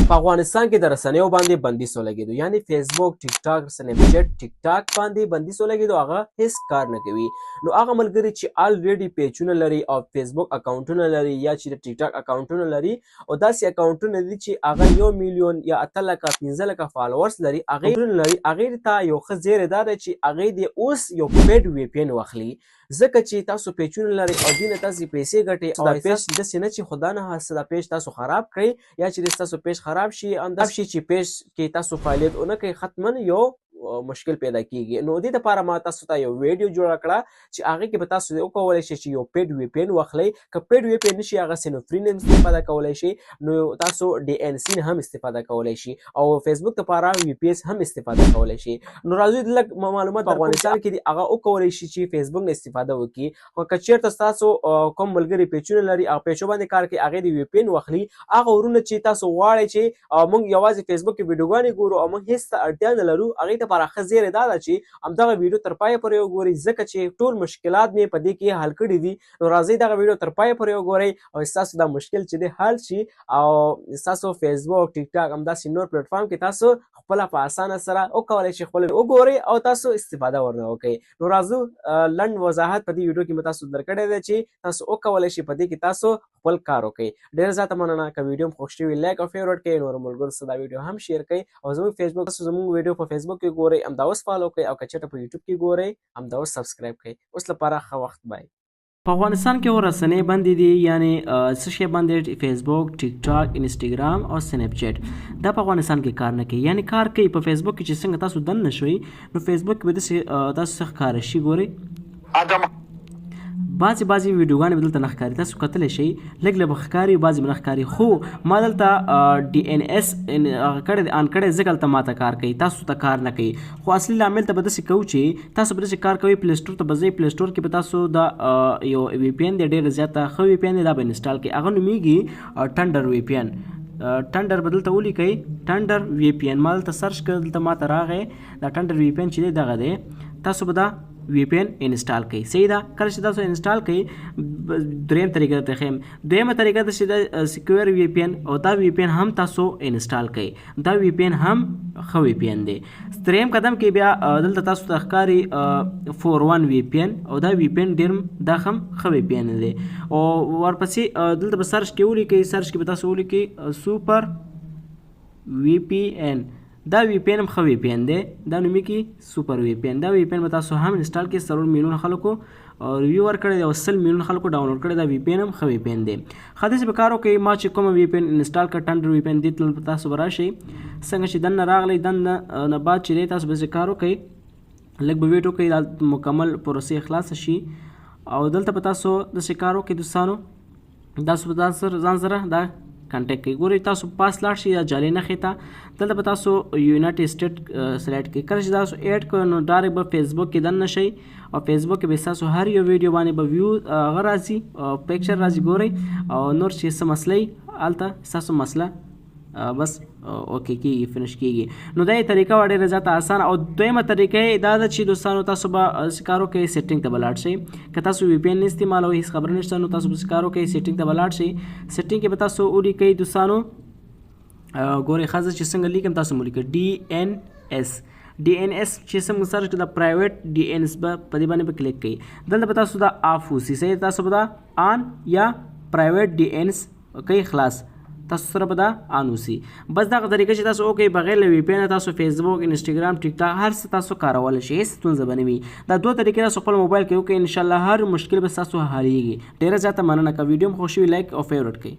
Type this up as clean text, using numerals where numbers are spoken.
په افغانستان کې د رسنیو باندې بندیز ولګېدو، یعنی فیسبوک، ټیک ټاک، سنیپ چیټ، ټیک ټاک باندې بندیز ولګېدو، هغه هیڅ کار نه کوي. نو هغه ملګري چې الریډي پیجونه لري او فیسبوک اکاونټونه لري یا چې د ټیک ټاک اکاونټونه لري او داسې اکاونټونه دي چې هغه 1 میلیون یا 8 لکه 15 لکه فالوورز لري، هغه ته یو ښه زیری دا ده چې هغه دې اوس یو پیډ وی پی ان واخلي، ځکه چې تاسو پیجونه لري او دې نه تاسو پیسې ګټئ او دا پیج داسې نه چې خدا نه هسته دا پیج تاسو خراب کړئ یا چې تاسو پیج خراب شي انداز شي چې پیج کې تاسو فعالیت ونه کوي، حتما یو مشکل پیدا کیږي. نو دې لپاره ما تاسو ته یو ویډیو جوړه کړه چې هغه کې به تاسو وکولای شئ چې یو پیډ وی پی ان واخلئ. که پیډ وی پی ان نشي هغه سینو فري نه استفاده کولای شئ، نو تاسو ډي ان سي هم استفاده کولای شئ او فیسبوک لپاره وی پی اس هم استفاده کولای شئ. نو راځئ لږ معلومات په افغانستان کې دي هغه وکولای شي چې فیسبوک نه استفاده وکړي. خو که چیرته تاسو کوم ملګري پیجونه لري او پیجو باندې کار کوي هغه د وی پی ان واخلي، هغه ورونه چې تاسو غواړئ چې موږ یوازې فیسبوک کې ویډیوګانې ګورو او موږ هیڅ اړتیا نه لرو، هغې لپاره ښه زیری دا ده چې همدغه ویډیو تر پایه پورې وګورئ، ځکه چې ټول مشکلات مې په دې کې حل کړي دي. نو راځئ دغه ویډیو تر پایه پورې وګورئ او ستاسو دا مشکل چې دی حل شي او ستاسو فیسبوک، ټیک ټاک همداسې نور پلیټفارم کې تاسو خپله په اسانه سره وکولی شئ خپل وګورئ او تاسو استفاده ورنه وکړئ. نو راځو لنډ وضاحت په دې ویډیو کې مې تاسو درکړی دی چې تاسو وکولی شئ په دې کې تاسو خپل کار وکړئ. ډېره زیاته مننه. که ویډیو مو خوښ شوي لایک او فیوریټ کړئ، نورو ملګرو سره دا ویډیو هم شیر کړئ او زموږ فیسبوک تاسو زموږ ویډیو په فیسبوک کې ګورئ همدا اوس فالو کړئ او که چېرته په یوټیوب کې ګورئ همدا اوس سبسکرایب کړئ. اوس لپاره ښه وخت بای. په افغانستان کې رسنۍ بندې دي، یعنی څه شی بندې؟ فیسبوک، ټیک ټاک، انسټاګرام او سنیپ چیټ. دا په افغانستان کې کار نه کوي، یعنی کار کوي په فیسبوک کې چې څنګه تاسو دننه شوئ نو فیسبوک کې به داسې تاسو څه ښکاره شي. ګورئ بعضې ویډیوګانې به دلته نه ښکاري، تاسو کتلی شئ لږ لږ به ښکاري، بعضې به نه ښکاري. خو ما دلته ډي ان اس کړی دی، آن کړی، ځکه هلته ماته کار کوي، تاسو ته کار نه کوي. خو اصلي لامل ته به داسې کوو چې تاسو به داسې کار کوئ، پلی سټور ته به ځئ، پلی سټور کې به تاسو دا یو وی پی ان دی، ډېره زیاته ښه وی پی ان دی، دا به انسټال کړئ. هغه نومیږي ټنډر وی پی ان. ټنډر به دلته ولیکئ، ټنډر وی پی ان. ما دلته سرچ کړ، دلته ماته راغی دا ټنډر وی پی ان چې دی دغه دی. تاسو به دا وی پی ان انسټال کړئ. صحیح ده. کله چې تاسو انسټال کړئ دریم طریقه درته ښیم. دویمه طریقه ده چې د سیکیور وی پی ان او دا وی پی ان هم تاسو انسټال کړئ. دا وی پی ان هم ښه وی پی ان دی. دریم قدم کې بیا دلته تاسو ته ښکاري 41 وی پی ان او دا وی پی ان ډېر دا هم ښه وی پی ان دی. او ورپسې دلته به سرچ کې ولیکئ، سرچ کې به تاسو ولیکئ سوپر وی پی ان. دا وی پی ان هم ښه وی پی ان دی، دا نومیږي سوپر وی پی ان. دا وی پی ان به تاسو هم انسټال کړئ. 4 میلیون خلکو ریویو ورکړی دی او 100 میلیون خلکو ډاونلوډ کړی. دا وی پی ان هم ښه وی پی ان دی. ښه داسې به کار وکړئ. ما چې کومه وی پی ان انسټال کړه ټنډر وی پی ان، دې ته تاسو به راشئ، څنګه چې دننه راغلی دننه نه بعد چې دی تاسو به کار وکړئ، لږ به ویټ وکړئ دا مکمل پروسې خلاصه شي او دلته به تاسو داسې کار وکړئ دوستانو. تاسو به ځان سره دا کانټیکټ کوي. ګورئ تاسو پاس لاړ شئ یا جالۍ نښې ته، دلته به تاسو یونایټډ سټیټ سلیکټ کړئ. کله چې تاسو ایډ کړئ نو ډایرکټ به فیسبوک کې دننه شئ او فیسبوک کې به ستاسو هر یو ویډیو باندې به ویو هغه راځي او پکچر راځي. ګورئ او نور چې څه مسله وي هلته ستاسو مسله بس اوکې کېږي، فنش کېږي. نو دا یې طریقه وه ډېره زیاته اسانه. او دویمه طریقه یې دا ده چې دوستانو تاسو به داسې کار وکړئ، سیټینګ ته به لاړ شئ. که تاسو وی پی ان نه استعمالوئ هېڅ خبره نشته، نو تاسو به داسې کار وکړئ، سیټینګ ته به لاړ شئ. سیټینګ کې به تاسو ولیکئ دوستانو، ګورئ ښه زه چې څنګه لیکم تاسو مو لیکئ ډي ان اس. ډي ان اس چې څنګه سرچ کړئ دا پرایویټ ډي ان اس به په دې باندې به کلیک کړئ. دلته به تاسو دا آف وسي. صحیح، تاسو به دا آن یا پرایویټ ډي ان اس کوئ خلاص، تاسو سره به دا آن وسي. بس دغه طریقه چې تاسو وکړئ بغیر له وی پی ان تاسو فیسبوک، انسټاګرام، ټیک ټاک هر څه تاسو کارولی شئ، هېڅ ستونزه به نه وي. دا دوه طریقې تاسو خپل موبایل کې وکړئ، انشاءالله هر مشکل به ستاسو حلیږي. ډېره زیاته مننه. که ویډیو مو خوښ شوي لایک او فیوریټ کړئ.